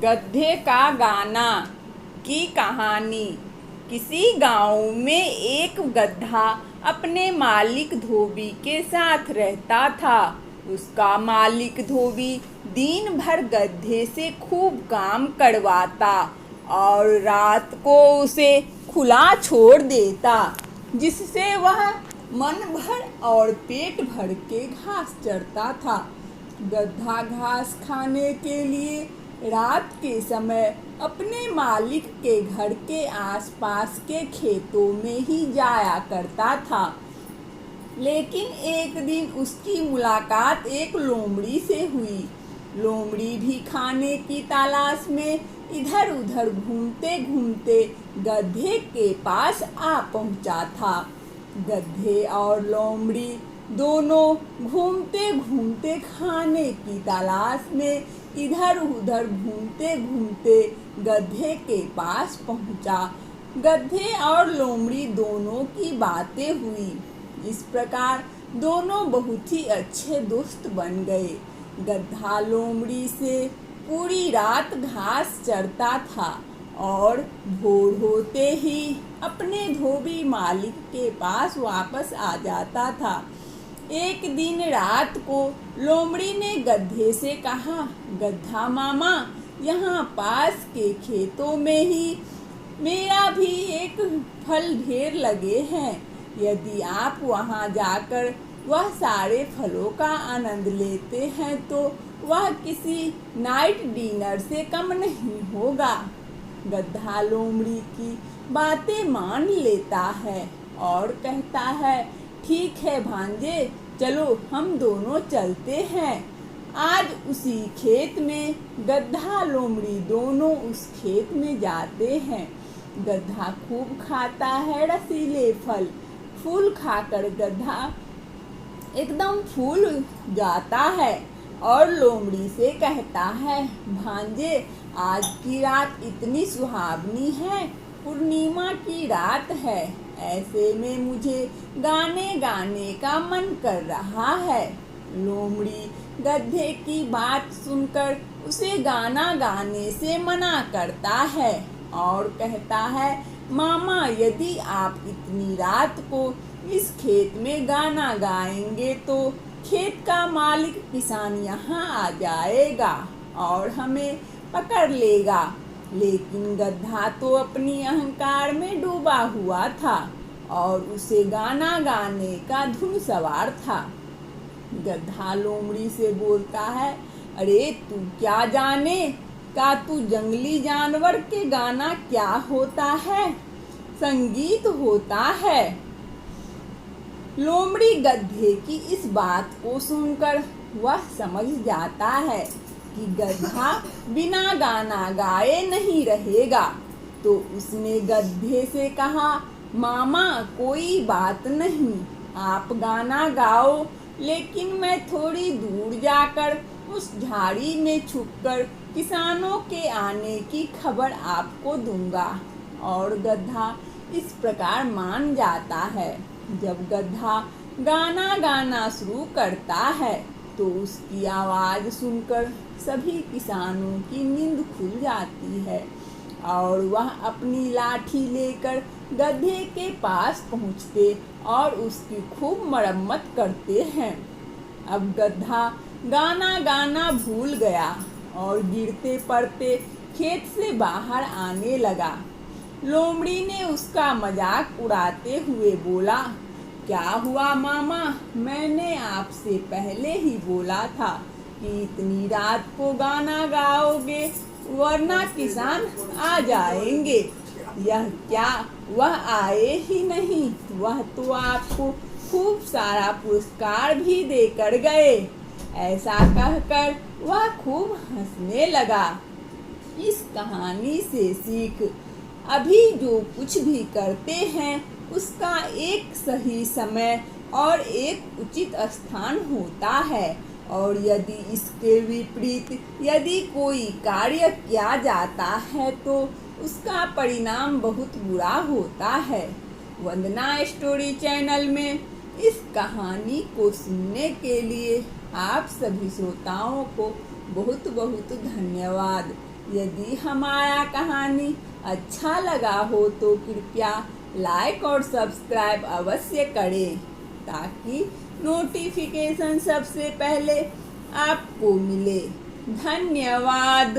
गधे का गाना की कहानी। किसी गांव में एक गधा अपने मालिक धोबी के साथ रहता था। उसका मालिक धोबी दिन भर गधे से खूब काम करवाता और रात को उसे खुला छोड़ देता, जिससे वह मन भर और पेट भर के घास चरता था। गधा घास खाने के लिए रात के समय अपने मालिक के घर के आसपास के खेतों में ही जाया करता था। लेकिन एक दिन उसकी मुलाकात एक लोमड़ी से हुई। लोमड़ी भी खाने की तलाश में इधर उधर घूमते घूमते गधे के पास आ पहुंचा था। गधे और लोमड़ी दोनों घूमते घूमते खाने की तलाश में इधर उधर घूमते घूमते गधे के पास पहुंचा। गधे और लोमड़ी दोनों की बातें हुई। इस प्रकार दोनों बहुत ही अच्छे दोस्त बन गए। गधा लोमड़ी से पूरी रात घास चरता था और भोर होते ही अपने धोबी मालिक के पास वापस आ जाता था। एक दिन रात को लोमड़ी ने गधे से कहा, गधा मामा, यहाँ पास के खेतों में ही मेरा भी एक फल ढेर लगे हैं। यदि आप वहाँ जाकर वह सारे फलों का आनंद लेते हैं तो वह किसी नाइट डिनर से कम नहीं होगा। गधा लोमड़ी की बातें मान लेता है और कहता है, ठीक है भांजे, चलो हम दोनों चलते हैं। आज उसी खेत में गधा लोमड़ी दोनों उस खेत में जाते हैं। गधा खूब खाता है रसीले फल। फूल खाकर गधा एकदम फूल जाता है और लोमड़ी से कहता है, भांजे, आज की रात इतनी सुहावनी है, पूर्णिमा की रात है। ऐसे में मुझे गाने गाने का मन कर रहा है। लोमड़ी गधे की बात सुनकर उसे गाना गाने से मना करता है और कहता है, मामा, यदि आप इतनी रात को इस खेत में गाना गाएंगे तो खेत का मालिक किसान यहाँ आ जाएगा और हमें पकड़ लेगा। लेकिन गधा तो अपनी अहंकार में डूबा हुआ था और उसे गाना गाने का धुन सवार था। गधा लोमड़ी से बोलता है, अरे तू क्या जाने का तू जंगली जानवर के गाना क्या होता है, संगीत होता है। लोमड़ी गधे की इस बात को सुनकर वह समझ जाता है कि गधा बिना गाना गाए नहीं रहेगा। तो उसने गधे से कहा, मामा, कोई बात नहीं, आप गाना गाओ, लेकिन मैं थोड़ी दूर जाकर उस झाड़ी में छुपकर किसानों के आने की खबर आपको दूंगा। और गधा इस प्रकार मान जाता है। जब गधा गाना गाना शुरू करता है तो उसकी आवाज़ सुनकर सभी किसानों की नींद खुल जाती है और वह अपनी लाठी लेकर गधे के पास पहुँचते और उसकी खूब मरम्मत करते हैं। अब गधा गाना गाना भूल गया और गिरते पड़ते खेत से बाहर आने लगा। लोमड़ी ने उसका मजाक उड़ाते हुए बोला, क्या हुआ मामा, मैंने आपसे पहले ही बोला था कि इतनी रात को गाना गाओगे वरना किसान आ जाएंगे। यह क्या, वह आए ही नहीं, वह तो आपको खूब सारा पुरस्कार भी देकर गए। ऐसा कहकर वह खूब हंसने लगा। इस कहानी से सीख, अभी जो कुछ भी करते हैं उसका एक सही समय और एक उचित स्थान होता है, और यदि इसके विपरीत यदि कोई कार्य किया जाता है तो उसका परिणाम बहुत बुरा होता है। वंदना स्टोरी चैनल में इस कहानी को सुनने के लिए आप सभी श्रोताओं को बहुत बहुत धन्यवाद। यदि हमारा कहानी अच्छा लगा हो तो कृपया लाइक और सब्सक्राइब अवश्य करें ताकि नोटिफिकेशन सबसे पहले आपको मिले। धन्यवाद।